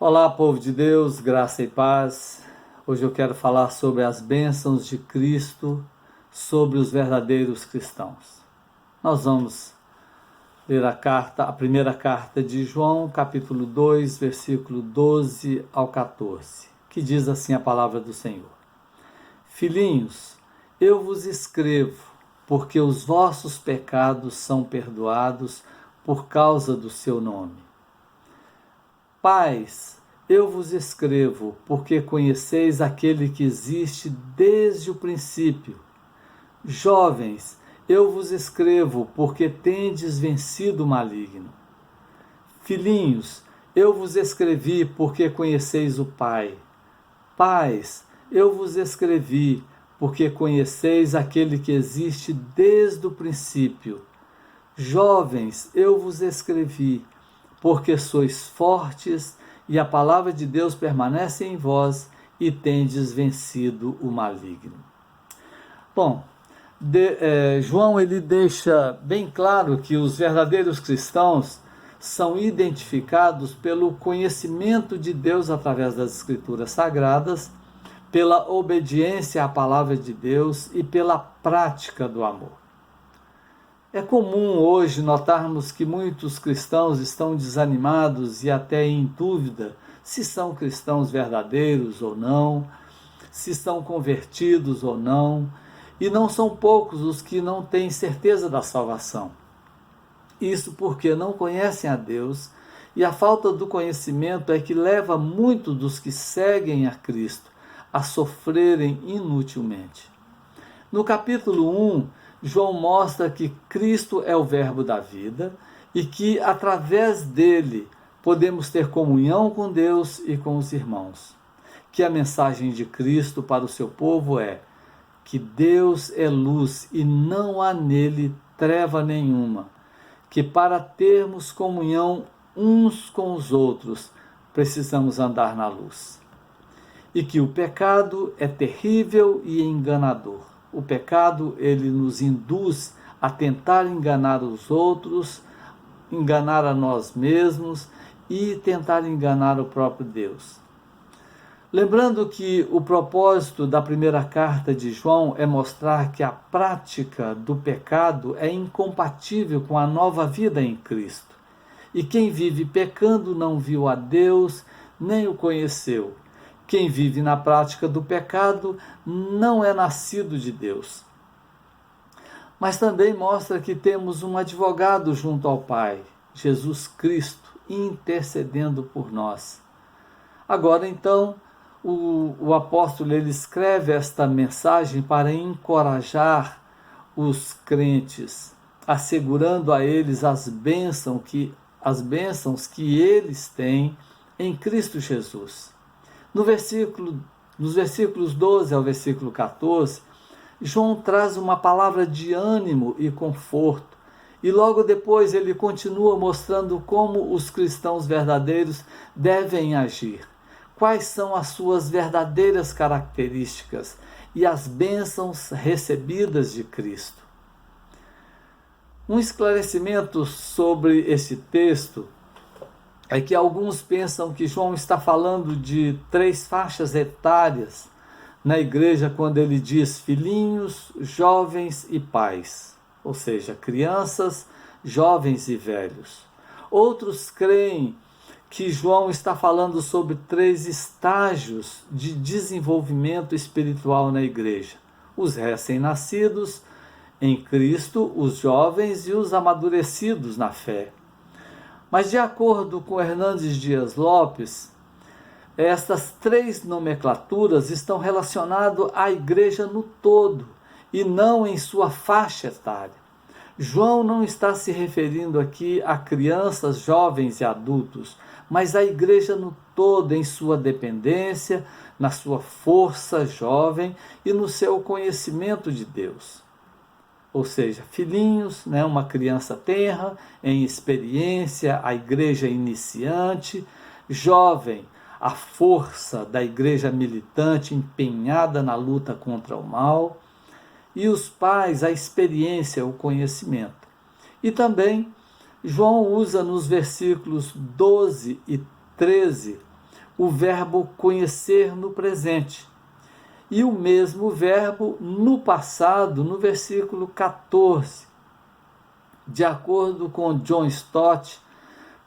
Olá, povo de Deus, graça e paz. Hoje eu quero falar sobre as bênçãos de Cristo, sobre os verdadeiros cristãos. Nós vamos ler a primeira carta de João, capítulo 2, versículo 12 ao 14, que diz assim a palavra do Senhor. Filhinhos, eu vos escrevo, porque os vossos pecados são perdoados por causa do seu nome. Pais, eu vos escrevo, porque conheceis aquele que existe desde o princípio. Jovens, eu vos escrevo, porque tendes vencido o maligno. Filhinhos, eu vos escrevi, porque conheceis o Pai. Pais, eu vos escrevi, porque conheceis aquele que existe desde o princípio. Jovens, eu vos escrevi, porque sois fortes e a palavra de Deus permanece em vós e tendes vencido o maligno. Bom, João ele deixa bem claro que os verdadeiros cristãos são identificados pelo conhecimento de Deus através das Escrituras Sagradas, pela obediência à palavra de Deus e pela prática do amor. É comum hoje notarmos que muitos cristãos estão desanimados e até em dúvida se são cristãos verdadeiros ou não, se são convertidos ou não, e não são poucos os que não têm certeza da salvação. Isso porque não conhecem a Deus, e a falta do conhecimento é que leva muitos dos que seguem a Cristo a sofrerem inutilmente. No capítulo 1, João mostra que Cristo é o verbo da vida e que, através dele, podemos ter comunhão com Deus e com os irmãos. Que a mensagem de Cristo para o seu povo é que Deus é luz e não há nele treva nenhuma, que para termos comunhão uns com os outros, precisamos andar na luz. E que o pecado é terrível e enganador. O pecado, ele nos induz a tentar enganar os outros, enganar a nós mesmos e tentar enganar o próprio Deus. Lembrando que o propósito da primeira carta de João é mostrar que a prática do pecado é incompatível com a nova vida em Cristo. E quem vive pecando não viu a Deus, nem o conheceu. Quem vive na prática do pecado não é nascido de Deus. Mas também mostra que temos um advogado junto ao Pai, Jesus Cristo, intercedendo por nós. Agora, então, o apóstolo ele escreve esta mensagem para encorajar os crentes, assegurando a eles as bênçãos que eles têm em Cristo Jesus. Nos versículos 12 ao versículo 14, João traz uma palavra de ânimo e conforto, e logo depois ele continua mostrando como os cristãos verdadeiros devem agir, quais são as suas verdadeiras características e as bênçãos recebidas de Cristo. Um esclarecimento sobre esse texto é que alguns pensam que João está falando de 3 faixas etárias na igreja quando ele diz filhinhos, jovens e pais, ou seja, crianças, jovens e velhos. Outros creem que João está falando sobre 3 estágios de desenvolvimento espiritual na igreja: os recém-nascidos em Cristo, os jovens e os amadurecidos na fé. Mas, de acordo com Hernandes Dias Lopes, estas 3 nomenclaturas estão relacionadas à igreja no todo e não em sua faixa etária. João não está se referindo aqui a crianças, jovens e adultos, mas à igreja no todo, em sua dependência, na sua força jovem e no seu conhecimento de Deus. Ou seja, filhinhos, uma criança tenra, em experiência, a igreja iniciante; jovem, a força da igreja militante empenhada na luta contra o mal; e os pais, a experiência, o conhecimento. E também João usa nos versículos 12 e 13 o verbo conhecer no presente. E o mesmo verbo no passado, no versículo 14. De acordo com John Stott,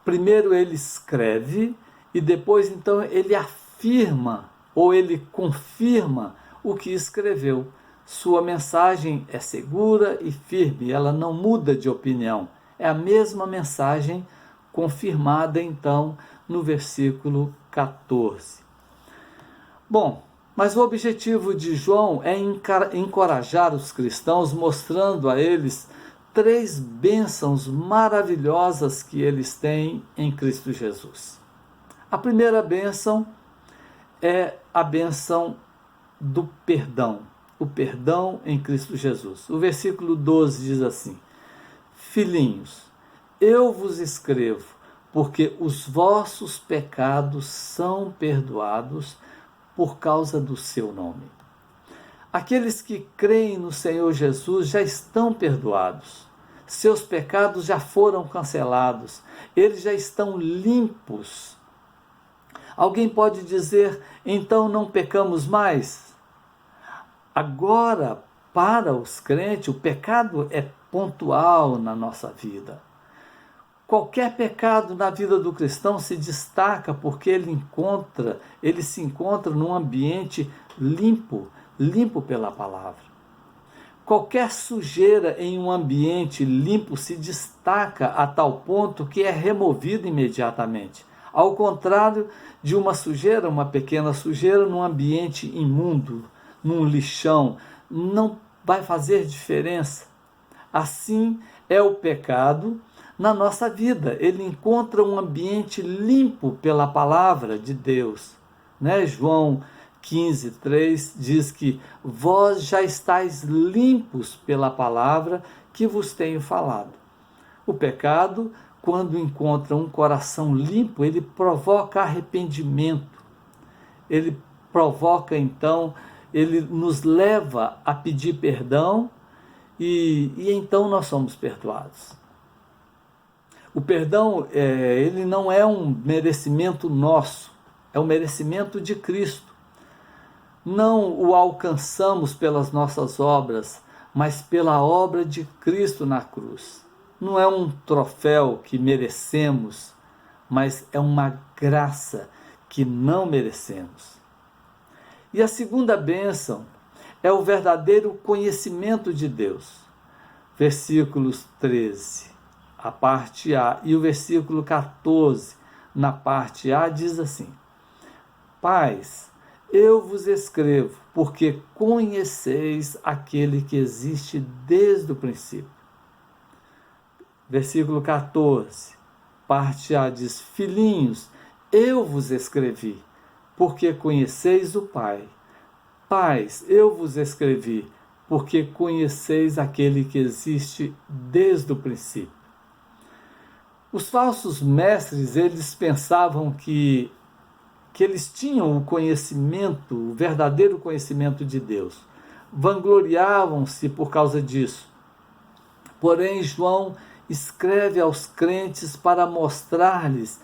primeiro ele escreve e depois então ele afirma ou ele confirma o que escreveu. Sua mensagem é segura e firme, ela não muda de opinião. É a mesma mensagem confirmada então no versículo 14. Bom, mas o objetivo de João é encorajar os cristãos, mostrando a eles 3 bênçãos maravilhosas que eles têm em Cristo Jesus. A primeira bênção é a bênção do perdão, o perdão em Cristo Jesus. O versículo 12 diz assim: Filhinhos, eu vos escrevo, porque os vossos pecados são perdoados por causa do seu nome. Aqueles que creem no Senhor Jesus já estão perdoados. Seus pecados já foram cancelados. Eles já estão limpos. Alguém pode dizer, então não pecamos mais? Agora, para os crentes, o pecado é pontual na nossa vida. Qualquer pecado na vida do cristão se destaca porque ele se encontra num ambiente limpo pela palavra. Qualquer sujeira em um ambiente limpo se destaca a tal ponto que é removida imediatamente. Ao contrário de uma sujeira, uma pequena sujeira num ambiente imundo, num lixão, não vai fazer diferença. Assim é o pecado na nossa vida. Ele encontra um ambiente limpo pela palavra de Deus. João 15:3 diz que vós já estáis limpos pela palavra que vos tenho falado. O pecado, quando encontra um coração limpo, ele provoca arrependimento. Ele provoca, então, ele nos leva a pedir perdão e então nós somos perdoados. O perdão, ele não é um merecimento nosso, é um merecimento de Cristo. Não o alcançamos pelas nossas obras, mas pela obra de Cristo na cruz. Não é um troféu que merecemos, mas é uma graça que não merecemos. E a segunda bênção é o verdadeiro conhecimento de Deus. Versículos 13, a parte A, e o versículo 14, na parte A, diz assim: Pais, eu vos escrevo, porque conheceis aquele que existe desde o princípio. Versículo 14, parte A, diz: Filhinhos, eu vos escrevi, porque conheceis o Pai. Pais, eu vos escrevi, porque conheceis aquele que existe desde o princípio. Os falsos mestres, eles pensavam que eles tinham o conhecimento, o verdadeiro conhecimento de Deus. Vangloriavam-se por causa disso. Porém, João escreve aos crentes para mostrar-lhes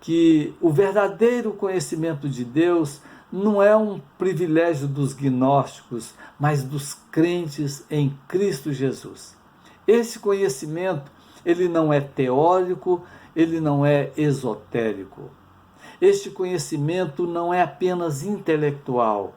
que o verdadeiro conhecimento de Deus não é um privilégio dos gnósticos, mas dos crentes em Cristo Jesus. Esse conhecimento, ele não é teórico, ele não é esotérico. Este conhecimento não é apenas intelectual.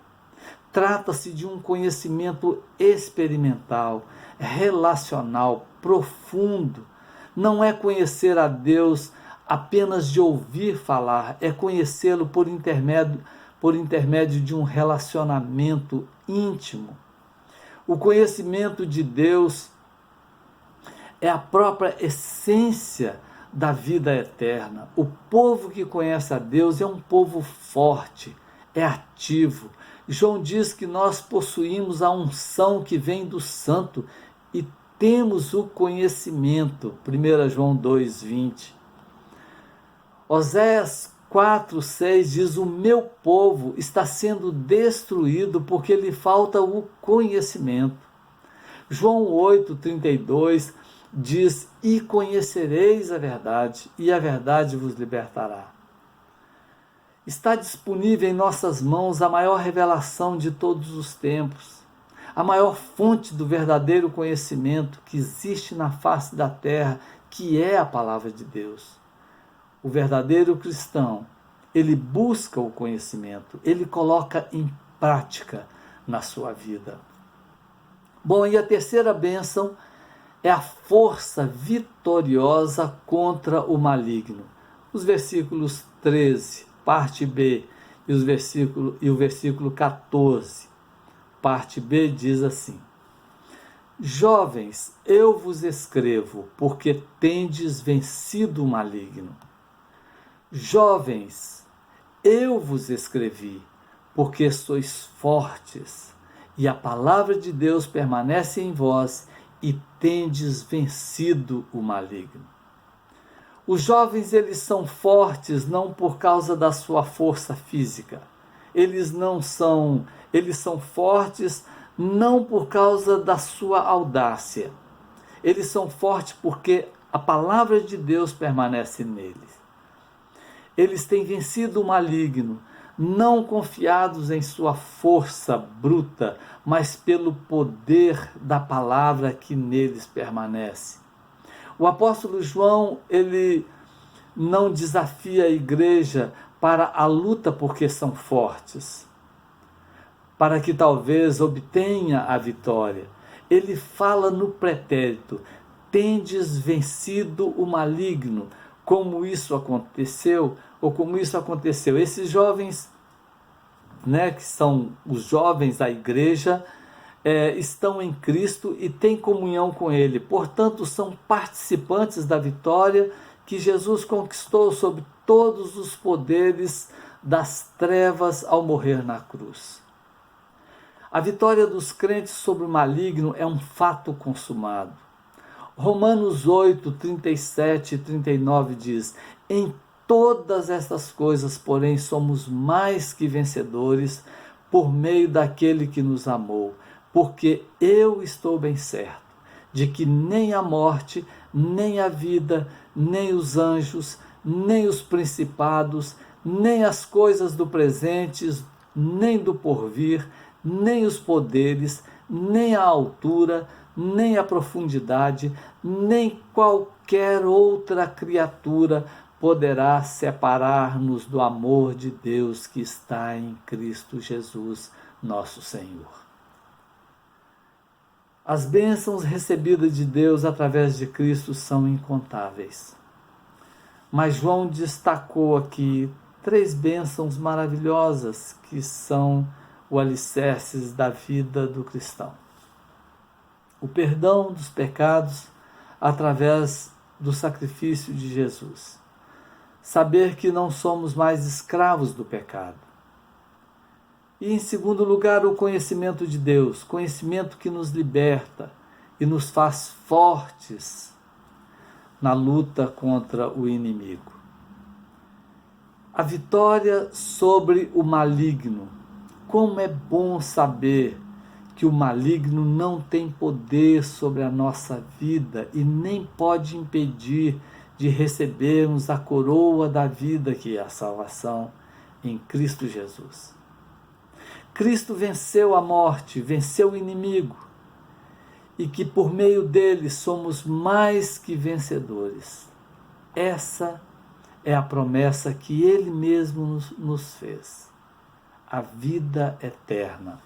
Trata-se de um conhecimento experimental, relacional, profundo. Não é conhecer a Deus apenas de ouvir falar, é conhecê-lo por intermédio de um relacionamento íntimo. O conhecimento de Deus é a própria essência da vida eterna. O povo que conhece a Deus é um povo forte, é ativo. João diz que nós possuímos a unção que vem do Santo e temos o conhecimento. 1 João 2:20. Oséias 4:6 diz: o meu povo está sendo destruído porque lhe falta o conhecimento. João 8:32 diz: e conhecereis a verdade, e a verdade vos libertará. Está disponível em nossas mãos a maior revelação de todos os tempos, a maior fonte do verdadeiro conhecimento que existe na face da terra, que é a palavra de Deus. O verdadeiro cristão, ele busca o conhecimento, ele coloca em prática na sua vida. Bom, e a terceira bênção é a força vitoriosa contra o maligno. Os versículos 13, parte B, e o versículo 14, parte B, diz assim: Jovens, eu vos escrevo, porque tendes vencido o maligno. Jovens, eu vos escrevi, porque sois fortes, e a palavra de Deus permanece em vós, e tendes vencido o maligno. Os jovens, eles são fortes não por causa da sua força física. Eles são fortes não por causa da sua audácia. Eles são fortes porque a palavra de Deus permanece neles. Eles têm vencido o maligno, não confiados em sua força bruta, mas pelo poder da palavra que neles permanece. O apóstolo João, ele não desafia a igreja para a luta porque são fortes, para que talvez obtenha a vitória. Ele fala no pretérito: tendes vencido o maligno. Como isso aconteceu, ou como isso aconteceu. Esses jovens, que são os jovens da igreja, estão em Cristo e têm comunhão com Ele. Portanto, são participantes da vitória que Jesus conquistou sobre todos os poderes das trevas ao morrer na cruz. A vitória dos crentes sobre o maligno é um fato consumado. Romanos 8, 37 e 39 diz: Em todas estas coisas, porém, somos mais que vencedores por meio daquele que nos amou, porque eu estou bem certo de que nem a morte, nem a vida, nem os anjos, nem os principados, nem as coisas do presente, nem do porvir, nem os poderes, nem a altura, nem a profundidade, nem qualquer outra criatura poderá separar-nos do amor de Deus que está em Cristo Jesus, nosso Senhor. As bênçãos recebidas de Deus através de Cristo são incontáveis. Mas João destacou aqui 3 bênçãos maravilhosas que são o alicerce da vida do cristão. O perdão dos pecados através do sacrifício de Jesus. Saber que não somos mais escravos do pecado. E em segundo lugar, o conhecimento de Deus, conhecimento que nos liberta e nos faz fortes na luta contra o inimigo. A vitória sobre o maligno. Como é bom saber que o maligno não tem poder sobre a nossa vida e nem pode impedir de recebermos a coroa da vida, que é a salvação em Cristo Jesus. Cristo venceu a morte, venceu o inimigo, e que por meio dele somos mais que vencedores. Essa é a promessa que ele mesmo nos fez, a vida eterna.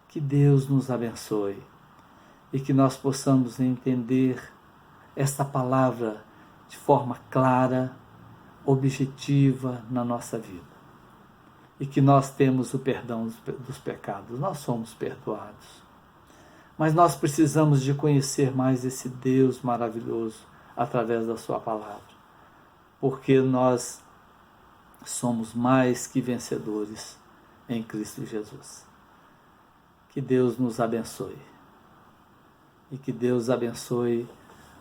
Que Deus nos abençoe e que nós possamos entender esta palavra de forma clara, objetiva na nossa vida. E que nós temos o perdão dos pecados, nós somos perdoados. Mas nós precisamos de conhecer mais esse Deus maravilhoso através da sua palavra, porque nós somos mais que vencedores em Cristo Jesus. Que Deus nos abençoe e que Deus abençoe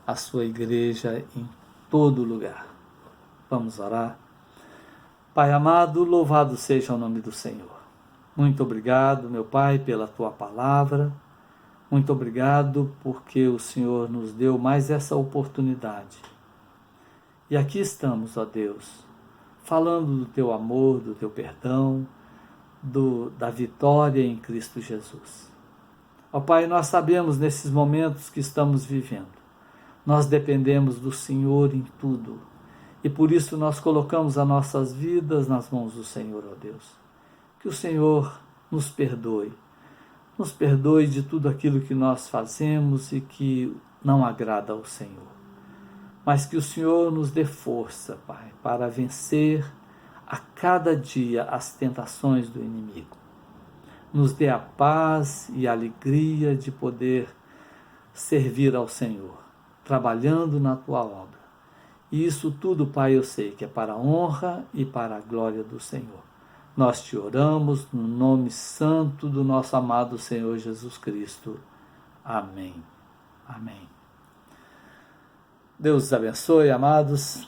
a sua igreja em todo lugar. Vamos orar. Pai amado, louvado seja o nome do Senhor. Muito obrigado, meu Pai, pela tua palavra. Muito obrigado porque o Senhor nos deu mais essa oportunidade. E aqui estamos, ó Deus, falando do teu amor, do teu perdão, da vitória em Cristo Jesus. Ó Pai, nós sabemos nesses momentos que estamos vivendo, nós dependemos do Senhor em tudo, e por isso nós colocamos as nossas vidas nas mãos do Senhor, ó Deus. Que o Senhor nos perdoe de tudo aquilo que nós fazemos e que não agrada ao Senhor. Mas que o Senhor nos dê força, Pai, para vencer a cada dia as tentações do inimigo. Nos dê a paz e a alegria de poder servir ao Senhor, trabalhando na Tua obra. E isso tudo, Pai, eu sei que é para a honra e para a glória do Senhor. Nós te oramos no nome santo do nosso amado Senhor Jesus Cristo. Amém. Amém. Deus os abençoe, amados.